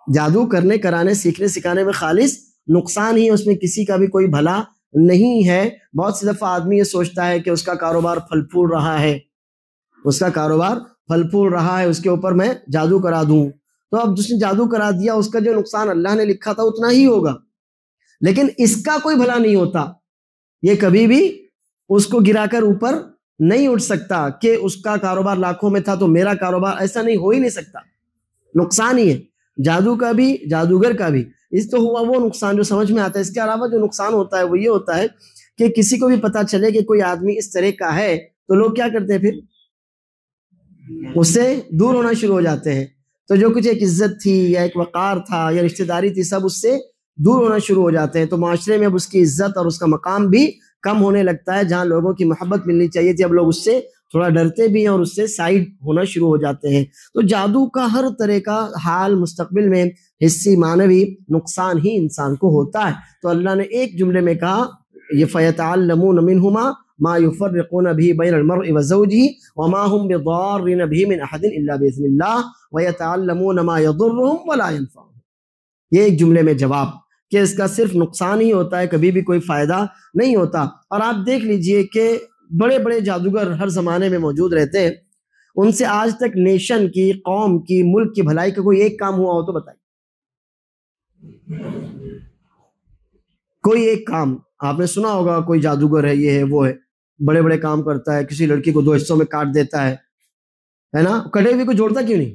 جادو کرنے کرانے سیکھنے سکھانے میں خالص نقصان ہی ہے، اس میں کسی کا بھی کوئی بھلا نہیں ہے۔ بہت سی دفعہ آدمی یہ سوچتا ہے کہ اس کا کاروبار پھل پھول رہا ہے، اس کا کاروبار پھل پھول رہا ہے، اس کے اوپر میں جادو کرا دوں۔ تو اب جس نے جادو کرا دیا اس کا جو نقصان اللہ نے لکھا تھا اتنا ہی ہوگا، لیکن اس کا کوئی بھلا نہیں ہوتا۔ یہ کبھی بھی اس کو گرا کر اوپر نہیں اٹھ سکتا کہ اس کا کاروبار لاکھوں میں تھا تو میرا کاروبار، ایسا نہیں ہو ہی نہیں سکتا۔ نقصان ہی ہے جادو کا بھی جادوگر کا بھی۔ اس تو ہوا وہ نقصان جو سمجھ میں آتا ہے۔ اس کے علاوہ جو نقصان ہوتا ہے وہ یہ ہوتا ہے کہ کسی کو بھی پتا چلے کہ کوئی آدمی اس طرح کا ہے تو لوگ کیا کرتے ہیں، پھر اس سے دور ہونا شروع ہو جاتے ہیں۔ تو جو کچھ ایک عزت تھی یا ایک وقار تھا یا رشتہ داری تھی، سب اس سے دور ہونا شروع ہو جاتے ہیں۔ تو معاشرے میں اب اس کی عزت اور اس کا مقام بھی کم ہونے لگتا ہے۔ جہاں لوگوں کی محبت ملنی چاہیے تھی، اب لوگ اس سے تھوڑا ڈرتے بھی ہیں اور اس سے سائڈ ہونا شروع ہو جاتے ہیں۔ تو جادو کا ہر طرح کا حال مستقبل میں حصی معنوی نقصان ہی انسان کو ہوتا ہے۔ تو اللہ نے ایک جملے میں کہا یہ فَيَتَعَلَّمُونَ مِنْهُمَا مَا يُفَرِّقُونَ بِهِ بَيْنَ الْمَرْءِ وَزَوْجِهِ وَمَا هُمْ بِضَارِّينَ بِهِ مِنْ أَحَدٍ إِلَّا بِإِذْنِ اللَّهِ وَيَتَعَلَّمُونَ مَا يَضُرُّهُمْ وَلَا يَنفَعُهُمْ۔ یہ ایک جملے میں جواب کہ اس کا صرف نقصان ہی ہوتا ہے، کبھی بھی کوئی فائدہ نہیں ہوتا۔ اور آپ دیکھ لیجئے کہ بڑے بڑے جادوگر ہر زمانے میں موجود رہتے ہیں، ان سے آج تک نیشن کی، قوم کی، ملک کی بھلائی کا کوئی ایک کام ہوا ہو تو بتائیے، کوئی ایک کام آپ نے سنا ہوگا، کوئی جادوگر ہے، یہ ہے وہ ہے، بڑے بڑے کام کرتا ہے، کسی لڑکی کو 2 حصوں میں کاٹ دیتا ہے نا، کٹے ہوئے کو جوڑتا کیوں نہیں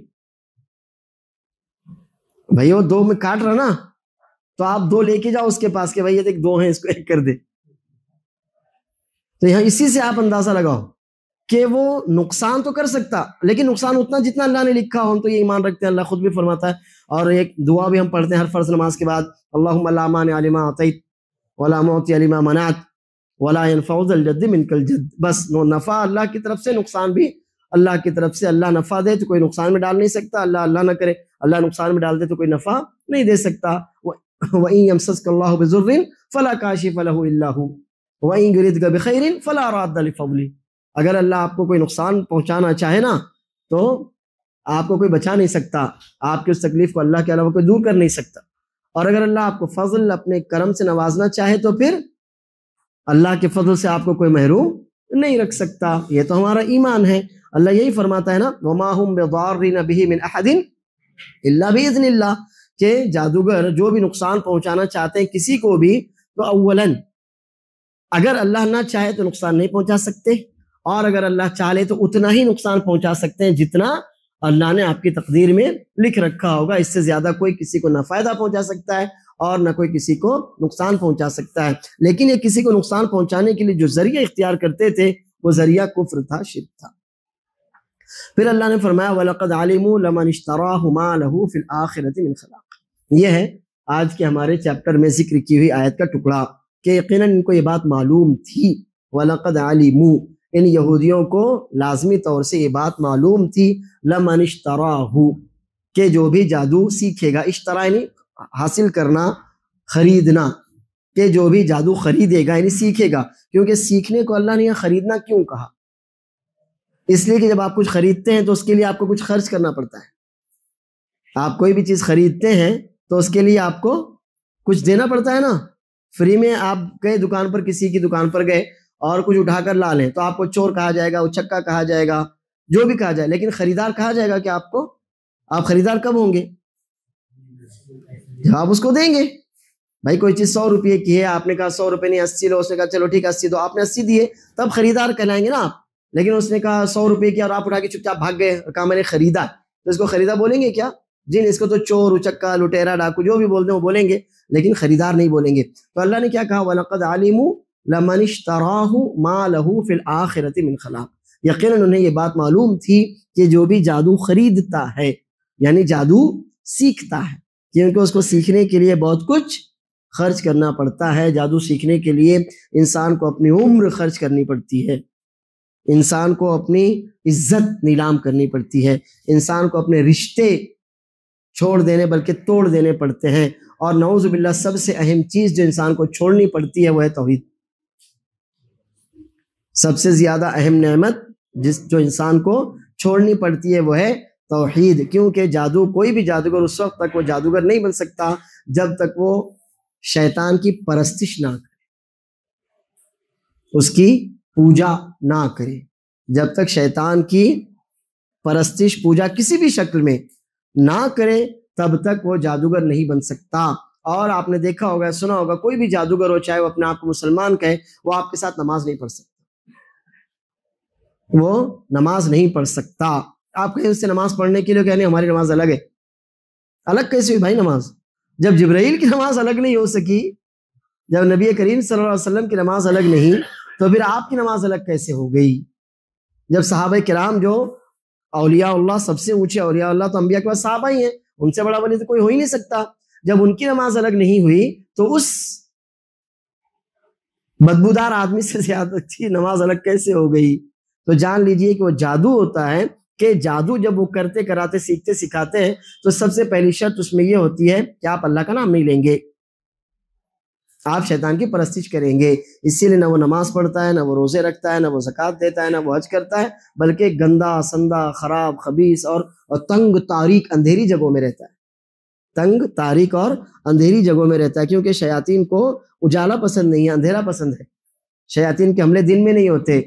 بھائی؟ وہ 2 میں کاٹ رہا نا، تو آپ 2 لے کے جاؤ اس کے پاس کہ بھائی یہ دیکھ 2 ہیں، اس کو 1 کر دے۔ تو یہاں اسی سے آپ اندازہ لگاؤ کہ وہ نقصان تو کر سکتا، لیکن نقصان اتنا جتنا اللہ نے لکھا ہو۔ ہم تو یہ ایمان رکھتے ہیں، اللہ خود بھی فرماتا ہے، اور ایک دعا بھی ہم پڑھتے ہیں ہر فرض نماز کے بعد، اللہم لا مانع لما اعطیت ولا معطی لما منعت ولا ينفع ذا الجد منک الجد۔ بس نفع اللہ کی طرف سے، نقصان بھی اللہ کی طرف سے۔ اللہ نفع دے تو کوئی نقصان میں ڈال نہیں سکتا، اللہ نہ کرے اللہ نقصان میں ڈال دے تو کوئی نفع نہیں دے سکتا۔ وَإِن يَمْسَسْكَ اللَّهُ بِضُرٍّ فَلَا كَاشِفَ لَهُ إِلَّا هُوَ وَإِن يُرِدْكَ بِخَيْرٍ فَلَا رَادَّ لِفَضْلِهِ۔ اگر اللہ آپ کو کوئی نقصان پہنچانا چاہے نا تو آپ کو کوئی بچا نہیں سکتا، آپ کی اس تکلیف کو اللہ کے علاوہ کوئی دور کر نہیں سکتا۔ اور اگر اللہ آپ کو فضل اپنے کرم سے نوازنا چاہے تو پھر اللہ کے فضل سے آپ کو کوئی محروم نہیں رکھ سکتا۔ یہ تو ہمارا ایمان ہے۔ اللہ یہی فرماتا ہے نا وَمَا هُمْ بِضَارِّينَ بِهِ مِنْ أَحَدٍ إِلَّا بِإِذْنِ اللَّهِ، کہ جادوگر جو بھی نقصان پہنچانا چاہتے ہیں کسی کو بھی، تو اولاً اگر اللہ نہ چاہے تو نقصان نہیں پہنچا سکتے، اور اگر اللہ چاہے تو اتنا ہی نقصان پہنچا سکتے ہیں جتنا اللہ نے آپ کی تقدیر میں لکھ رکھا ہوگا۔ اس سے زیادہ کوئی کسی کو نہ فائدہ پہنچا سکتا ہے اور نہ کوئی کسی کو نقصان پہنچا سکتا ہے۔ لیکن یہ کسی کو نقصان پہنچانے کے لیے جو ذریعہ اختیار کرتے تھے وہ ذریعہ کفر تھا، شرک تھا۔ پھر اللہ نے فرمایا وَلَقَدْ عَلِمُوا لَمَنِ اشْتَرَاهُ مَا لَهُ فِي الْآخِرَةِ مِنْ خَلَاقٍ۔ یہ ہے آج کے ہمارے چیپٹر میں ذکر کی ہوئی آیت کا ٹکڑا کہ یقیناً ان کو یہ بات معلوم تھی۔ وَلَقَدْ عَلِمُوا، ان یہودیوں کو لازمی طور سے یہ بات معلوم تھی، لَمَنِ اشْتَرَاهُ، کہ جو بھی جادو سیکھے گا، اشترا یعنی حاصل کرنا، خریدنا، کہ جو بھی جادو خریدے گا یعنی سیکھے گا۔ کیونکہ سیکھنے کو اللہ نے یہ خریدنا کیوں کہا؟ اس لیے کہ جب آپ کچھ خریدتے ہیں تو اس کے لیے آپ کو کچھ خرچ کرنا پڑتا ہے۔ آپ کوئی بھی چیز خریدتے ہیں تو اس کے لیے آپ کو کچھ دینا پڑتا ہے نا۔ فری میں آپ گئے دکان پر، کسی کی دکان پر گئے اور کچھ اٹھا کر لا لیں تو آپ کو چور کہا جائے گا، اچکا کہا جائے گا، جو بھی کہا جائے، لیکن خریدار کہا جائے گا کہ آپ خریدار کب ہوں گے؟ جب آپ اس کو دیں گے۔ بھائی کوئی چیز 100 روپے کی ہے، آپ نے کہا 100 روپے نہیں 80 لو، اس نے کہا چلو ٹھیک ہے 80 دو، آپ نے 80 دیے، تب خریدار کہلائیں گے نا آپ۔ لیکن اس نے کہا 100 روپے کی اور آپ اٹھا کے چپ چاپ بھاگ گئے اور کہا میں نے خریدا، تو اس کو خریدا بولیں گے کیا؟ جن اس کو تو چور اچکا لٹیرا ڈاکو جو بھی بولتے ہیں وہ بولیں گے، لیکن خریدار نہیں بولیں گے۔ تو اللہ نے کیا کہا، وَلَقَدْ عَلِمُوا لَمَنِ اشْتَرَاهُ مَا لَهُ فِي الْآخِرَةِ مِنْ خَلَاقٍ، یقیناً انہیں یہ بات معلوم تھی کہ جو بھی جادو خریدتا ہے، یعنی جادو سیکھتا ہے، کیونکہ اس کو سیکھنے کے لیے بہت کچھ خرچ کرنا پڑتا ہے۔ جادو سیکھنے کے لیے انسان کو اپنی عمر خرچ کرنی پڑتی ہے، انسان کو اپنی عزت نیلام کرنی پڑتی ہے، انسان کو اپنے رشتے چھوڑ دینے بلکہ توڑ دینے پڑتے ہیں، اور نعوذ باللہ سب سے اہم چیز جو انسان کو چھوڑنی پڑتی ہے وہ ہے توحید۔ سب سے زیادہ اہم نعمت جو انسان کو چھوڑنی پڑتی ہے وہ ہے توحید، کیونکہ جادو، کوئی بھی جادوگر اس وقت تک وہ جادوگر نہیں بن سکتا جب تک وہ شیطان کی پرستش نہ کرے، اس کی پوجا نہ کرے۔ جب تک شیطان کی پرستش پوجا کسی بھی شکل میں نہ کرے تب تک وہ جادوگر نہیں بن سکتا۔ اور آپ نے دیکھا ہوگا، سنا ہوگا، کوئی بھی جادوگر ہو، چاہے وہ اپنے آپ کو مسلمان کہے، وہ آپ کے ساتھ نماز نہیں پڑھ سکتا، وہ نماز نہیں پڑھ سکتا۔ آپ کہیں اس سے نماز پڑھنے کے لیے کہنے ہماری نماز الگ ہے، الگ کیسے ہوئی بھائی نماز؟ جب جبرائیل کی نماز الگ نہیں ہو سکی، جب نبی کریم صلی اللہ علیہ وسلم کی نماز الگ نہیں، تو پھر آپ کی نماز الگ کیسے ہو گئی؟ جب صحابہ کرام جو اولیاء اللہ، سب سے اونچے اولیاء اللہ تو انبیاء کے بعد صحابہ ہی ہیں، ان سے بڑا ولی تو کوئی ہو ہی نہیں سکتا، جب ان کی نماز الگ نہیں ہوئی تو اس بدبودار آدمی سے زیادہ اچھی نماز الگ کیسے ہو گئی؟ تو جان لیجئے کہ وہ جادو ہوتا ہے، کہ جادو جب وہ کرتے کراتے سیکھتے سکھاتے ہیں تو سب سے پہلی شرط اس میں یہ ہوتی ہے کہ آپ اللہ کا نام نہیں لیں گے، آپ شیطان کی پرستش کریں گے۔ اسی لیے نہ وہ نماز پڑھتا ہے، نہ وہ روزے رکھتا ہے، نہ وہ زکوٰۃ دیتا ہے، نہ وہ حج کرتا ہے، بلکہ گندا سندا خراب خبیث اور تنگ تاریک اندھیری جگہوں میں رہتا ہے، تنگ تاریک اور اندھیری جگہوں میں رہتا ہے، کیونکہ شیاطین کو اجالا پسند نہیں ہے، اندھیرا پسند ہے۔ شیاطین کے حملے دن میں نہیں ہوتے،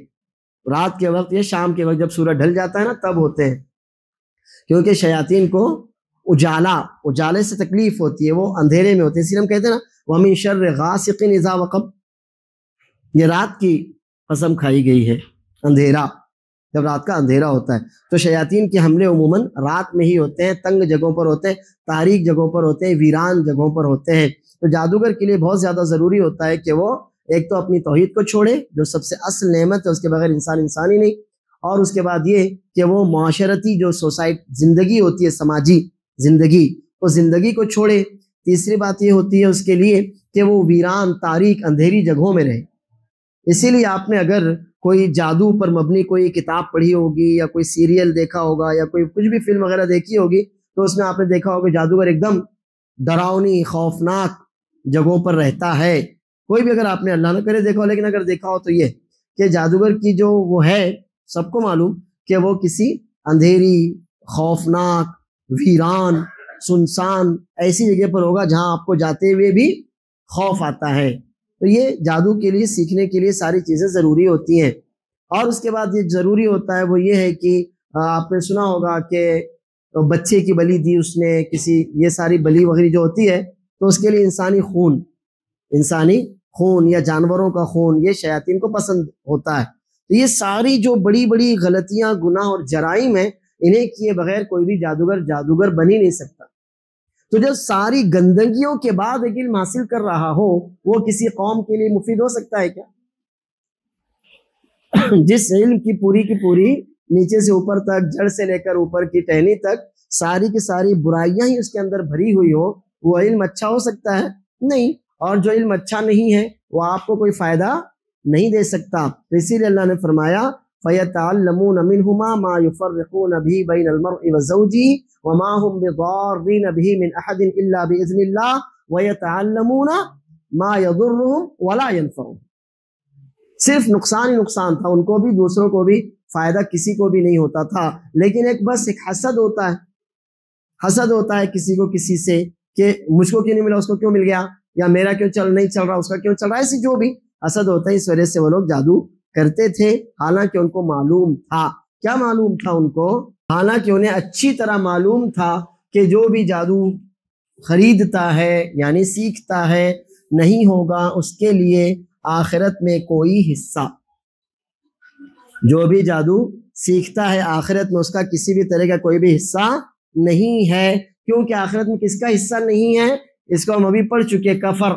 رات کے وقت یا شام کے وقت جب سورج ڈھل جاتا ہے نا تب ہوتے ہیں، کیونکہ شیاطین کو اجالے سے تکلیف ہوتی ہے، وہ اندھیرے میں ہوتے ہیں۔ اسی لیے ہم کہتے ہیں نا وَمِن شَرِّ غَاسِقٍ إِذَا وَقَبَ، یہ رات کی قسم کھائی گئی ہے، اندھیرا، جب رات کا اندھیرا ہوتا ہے تو شیاطین کے حملے عموماً رات میں ہی ہوتے ہیں، تنگ جگہوں پر ہوتے ہیں، تاریک جگہوں پر ہوتے ہیں، ویران جگہوں پر ہوتے ہیں۔ تو جادوگر کے لیے بہت زیادہ ضروری ہوتا ہے کہ وہ ایک تو اپنی توحید کو چھوڑے جو سب سے اصل نعمت ہے، اس کے بغیر انسان ہی نہیں، اور اس کے بعد یہ کہ وہ معاشرتی جو زندگی ہوتی ہے، سماجی زندگی، اس زندگی کو چھوڑے۔ تیسری بات یہ ہوتی ہے اس کے لیے کہ وہ ویران تاریک اندھیری جگہوں میں رہے۔ اسی لیے آپ نے اگر کوئی جادو پر مبنی کوئی کتاب پڑھی ہوگی یا کوئی سیریل دیکھا ہوگا یا کوئی کچھ بھی فلم وغیرہ دیکھی ہوگی تو اس میں آپ نے دیکھا ہوگا جادوگر ایک دم ڈراؤنی خوفناک جگہوں پر رہتا ہے۔ کوئی بھی اگر آپ نے اللہ نہ کرے دیکھا ہو، لیکن اگر دیکھا ہو تو یہ کہ جادوگر کی جو وہ ہے، سب کو معلوم کہ وہ کسی اندھیری خوفناک ویران سنسان ایسی جگہ پر ہوگا جہاں آپ کو جاتے ہوئے بھی خوف آتا ہے۔ تو یہ جادو کے لیے سیکھنے کے لیے ساری چیزیں ضروری ہوتی ہیں۔ اور اس کے بعد یہ ضروری ہوتا ہے وہ یہ ہے کہ آپ نے سنا ہوگا کہ بچے کی بلی دی اس نے کسی، یہ ساری بلی وغیرہ جو ہوتی ہے تو اس کے لیے انسانی خون یا جانوروں کا خون یہ شیاطین کو پسند ہوتا ہے۔ تو یہ ساری جو بڑی بڑی غلطیاں، گناہ اور جرائم ہیں، انہیں کیے بغیر کوئی بھی جادوگر بن ہی نہیں سکتا۔ تو جب ساری گندگیوں کے بعد ایک علم حاصل کر رہا ہو، وہ کسی قوم کے لیے مفید ہو سکتا ہے کیا؟ جس علم کی پوری نیچے سے اوپر تک، جڑ سے لے کر اوپر کی ٹہنی تک ساری کی ساری برائیاں ہی اس کے اندر بھری ہوئی ہو، وہ علم اچھا ہو سکتا ہے؟ نہیں۔ اور جو علم اچھا نہیں ہے وہ آپ کو کوئی فائدہ نہیں دے سکتا۔ اسی لیے اللہ نے فرمایا فَيَتَعَلَّمُونَ مِنْهُمَا مَا يُفَرِّقُونَ بِهِ بَيْنَ الْمَرْءِ وَزَوْجِهِ وَمَا هُمْ بِضَارِّينَ بِهِ مِنْ أَحَدٍ إِلَّا بِإِذْنِ اللَّهِ وَيَتَعَلَّمُونَ مَا يَضُرُّهُمْ وَلَا يَنْفَعُهُمْ۔ صرف نقصان ہی نقصان تھا، ان کو بھی دوسروں کو بھی فائدہ کسی کو بھی نہیں ہوتا تھا، لیکن بس ایک حسد ہوتا ہے کسی کو کسی سے کہ مجھ کو کیوں نہیں ملا، اس کو کیوں مل گیا، یا میرا کیوں نہیں چل رہا، اس کا کیوں چل رہا ہے، ایسی جو بھی حسد ہوتا ہے، اس وجہ سے وہ لوگ جادو کرتے تھے۔ حالانکہ ان کو معلوم تھا، کیا معلوم تھا ان کو؟ حالانکہ انہیں اچھی طرح معلوم تھا کہ جو بھی جادو خریدتا ہے یعنی سیکھتا ہے، نہیں ہوگا اس کے لیے آخرت میں کوئی حصہ۔ جو بھی جادو سیکھتا ہے آخرت میں اس کا کسی بھی طرح کا کوئی بھی حصہ نہیں ہے، کیونکہ آخرت میں کس کا حصہ نہیں ہے؟ اس کو ہم ابھی پڑھ چکے، کفر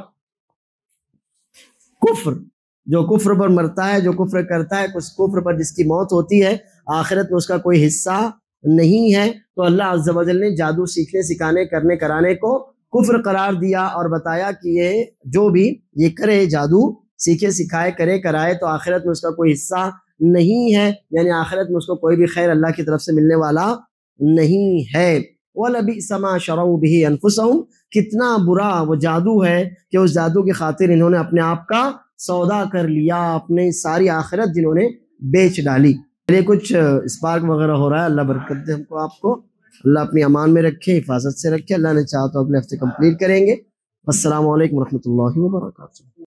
جو کفر پر مرتا ہے، جو کفر کرتا ہے، کفر پر جس کی موت ہوتی ہے، آخرت میں اس کا کوئی حصہ نہیں ہے۔ تو اللہ عز و جل نے جادو سیکھنے، سکھانے، کرنے، کرانے کو کفر قرار دیا اور بتایا کہ یہ جو بھی یہ کرے، جادو سیکھے، سکھائے، کرے، کرائے، تو آخرت میں اس کا کوئی حصہ نہیں ہے، یعنی آخرت میں اس کو کوئی بھی خیر اللہ کی طرف سے ملنے والا نہیں ہے۔ وَلَبِئْسَ مَا شَرَوْا بِهِ أَنفُسَهُمْ، کتنا برا وہ جادو ہے کہ اس جادو کی خاطر انہوں نے اپنے آپ کا سودا کر لیا، اپنی ساری آخرت جنہوں نے بیچ ڈالی۔ یہ کچھ اسپارک وغیرہ ہو رہا ہے، اللہ برکت دے ہم کو، آپ کو اللہ اپنی امان میں رکھے، حفاظت سے رکھے۔ اللہ نے چاہا تو اگلے ہفتے کمپلیٹ کریں گے۔ السلام علیکم ورحمۃ اللہ وبرکاتہ۔